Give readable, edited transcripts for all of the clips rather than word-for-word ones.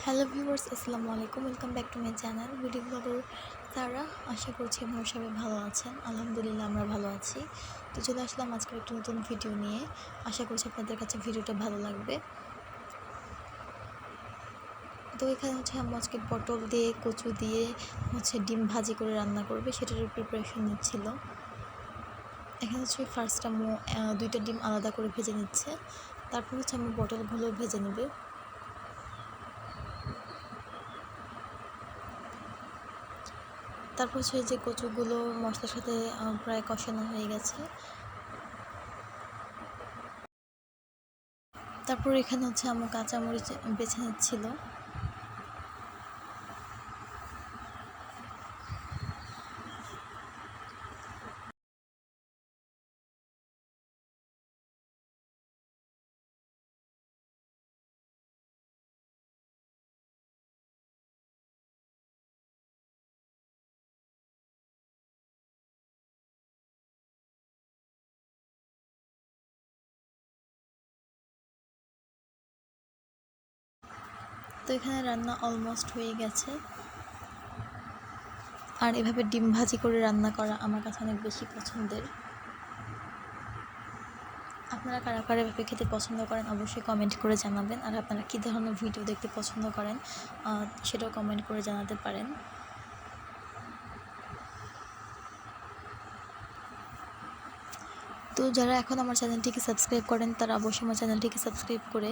Hello viewers, আসসালামু আলাইকুম। Welcome back to my channel video blogger তারা। আশা করছি আপনারা সবাই ভালো আছেন। আলহামদুলিল্লাহ আমরা ভালো আছি। তো চলে আসলাম আজকের একটা নতুন ভিডিও নিয়ে। আশা করছি আপনাদের কাছে ভিডিওটা ভালো লাগবে। তো এখানে আম্মু আজকে পটল দিয়ে কচু দিয়ে ডিম ভাজি করে রান্না করবে, সেটার প্রিপারেশন নিচ্ছিল। এখানে ফার্স্ট আম্মু 2টা ডিম আলাদা করে ভেজে নিচ্ছে। তারপর আম্মু পটলগুলো ভেজে নেবে। তারপর যে কচুগুলো মশলার সাথে প্রায় কষানো হয়ে গেছে। তারপর এখানে আম্মু কাঁচামরিচ বেছে নিচ্ছিল। তো এখানে রান্না অলমোস্ট হয়ে গেছে। আর এভাবে ডিম ভাজি করে রান্না করা আমার কাছে অনেক বেশি পছন্দের। আপনারা কারা কারা এভাবে খেতে পছন্দ করেন অবশ্যই কমেন্ট করে জানাবেন। আর আপনারা কী ধরনের ভিডিও দেখতে পছন্দ করেন সেটাও কমেন্ট করে জানাতে পারেন। তো যারা এখন আমার চ্যানেলটিকে সাবস্ক্রাইব করেন তারা অবশ্যই আমার চ্যানেলটিকে সাবস্ক্রাইব করে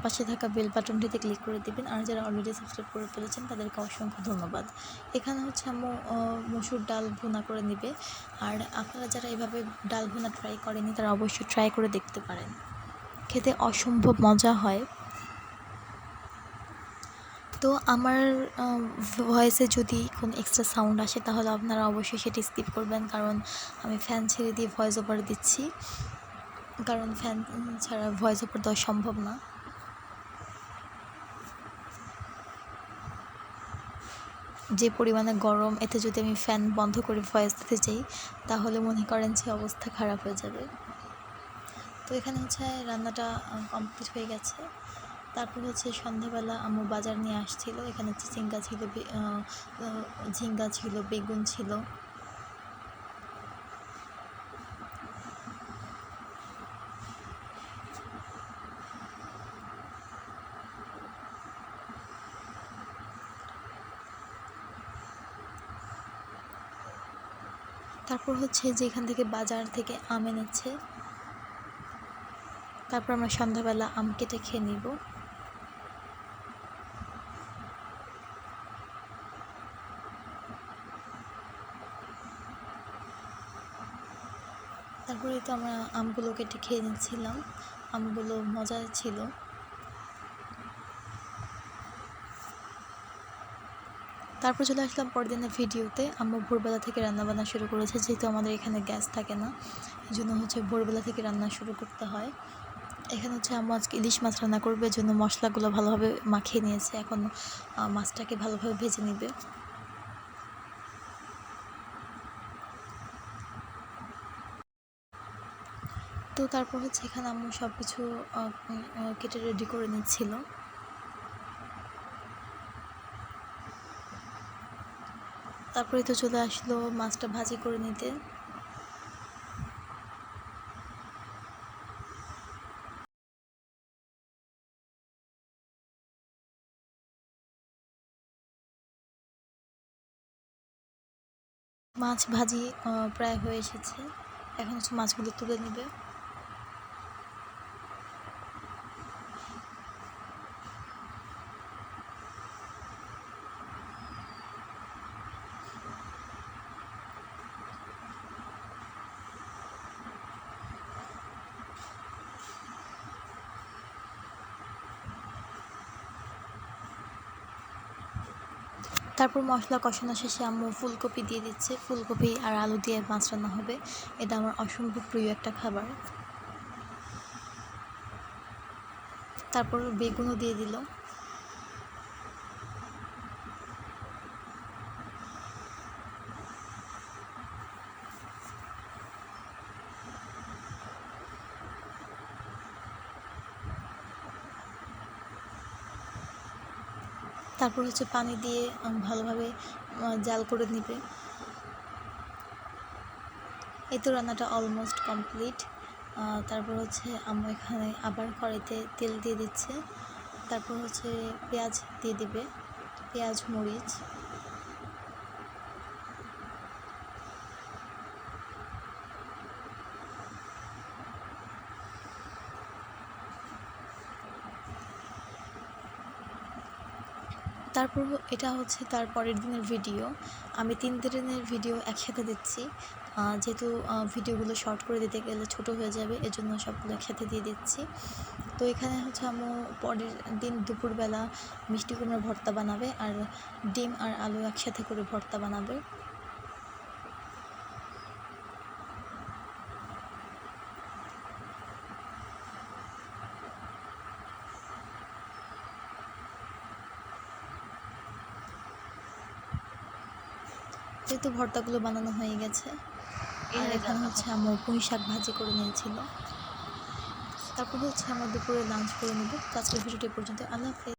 পাশে থাকা বেল বাটনটিতে ক্লিক করে দিবেন। আর যারা অলরেডি সাবস্ক্রাইব করে ফেলেছেন তাদেরকে অসংখ্য ধন্যবাদ। এখানে আম্মু মসুর ডাল ভুনা করে নেবে। আর আপনারা যারা এভাবে ডাল ভুনা ট্রাই করেনি তারা অবশ্যই ট্রাই করে দেখতে পারেন, খেতে অসম্ভব মজা হয়। তো আমার ভয়েসে যদি কোনো এক্সট্রা সাউন্ড আসে তাহলে আপনারা অবশ্যই সেটি স্কিপ করবেন, কারণ আমি ফ্যান ছেড়ে দিয়ে ভয়েস ওভার দিচ্ছি, কারণ ফ্যান ছাড়া ভয়েস ওভার দেওয়া সম্ভব না। যে পরিমাণে গরম, এতে যদি আমি ফ্যান বন্ধ করে ভয়েস দিতে চাই তাহলে মনে করেন যে অবস্থা খারাপ হয়ে যাবে। তো এখানে রান্নাটা কমপ্লিট হয়ে গেছে। তারপর সন্ধ্যাবেলা আম্মু বাজার নিয়ে আসছিল। এখানে ঝিঙ্গা ছিল, বেগুন ছিল। তারপর যে এখান থেকে বাজার থেকে আম এনেছে। তারপর আমরা সন্ধ্যাবেলা আম কেটে খেয়ে নিব। তারপরে তো আমরা আমগুলো কেটে খেয়ে নিচ্ছিলাম। আমগুলো মজা ছিল। তারপর চলে আসলাম পরদিনের ভিডিওতে। আম্মু ভোরবেলা থেকে রান্নাবান্না শুরু করেছে, যেহেতু আমাদের এখানে গ্যাস থাকে না, এই জন্য ভোরবেলা থেকে রান্না শুরু করতে হয়। এখানে আম্মু আজকে ইলিশ মাছ রান্না করবে, এর জন্য মশলাগুলো ভালোভাবে মাখিয়ে নিয়েছে। এখন মাছটাকে ভালোভাবে ভেজে নেবে। তো তারপর এখানে আম্মু সব কিছু কেটে রেডি করে নিচ্ছিল। তারপরে তো চলে আসলো মাছটা ভাজি করে নিতে। মাছ ভাজি প্রায় হয়ে এসেছে। এখন মাছগুলো তুলে নেবে। তারপর মশলা কষানো শেষে আম্মু ফুলকপি দিয়ে দিচ্ছে। ফুলকপি আর আলু দিয়ে মাছ রান্না হবে। এটা আমার অসম্ভব প্রিয় একটা খাবার। তারপর বেগুনও দিয়ে দিল। তারপর হচ্ছে পানি দিয়ে ভালোভাবে জাল করে নিবে। এই তো রান্নাটা অলমোস্ট কমপ্লিট। তারপর হচ্ছে আম্মু এখানে আবার কড়াইতে তেল দিয়ে দিচ্ছে। তারপর হচ্ছে পেঁয়াজ দিয়ে দিবে, পেঁয়াজ মরিচ। তারপর এটা হচ্ছে তার পরের দিনের ভিডিও। আমি 3 দিনের ভিডিও একসাথে দিচ্ছি, যেহেতু ভিডিওগুলো শর্ট করে দিতে গেলে ছোট হয়ে যাবে, এজন্য সবগুলো একসাথে দিয়ে দিচ্ছি। তো এখানে হচ্ছে আম্মু পরের দিন দুপুরবেলা মিষ্টি কুমড়ার ভর্তা বানাবে, আর ডিম আর আলু একসাথে করে ভর্তা বানাবে। যেহেতু ভর্তাগুলো বানানো হয়ে গেছে, আর এখানে হচ্ছে আম্মু পুঁই শাক ভাজি করে নিয়েছিল। তারপর হচ্ছে আমরা দুপুরে লাঞ্চ করে নেব। তো আজকের ভিডিওটি পর্যন্ত। আল্লাহ হাফেজ।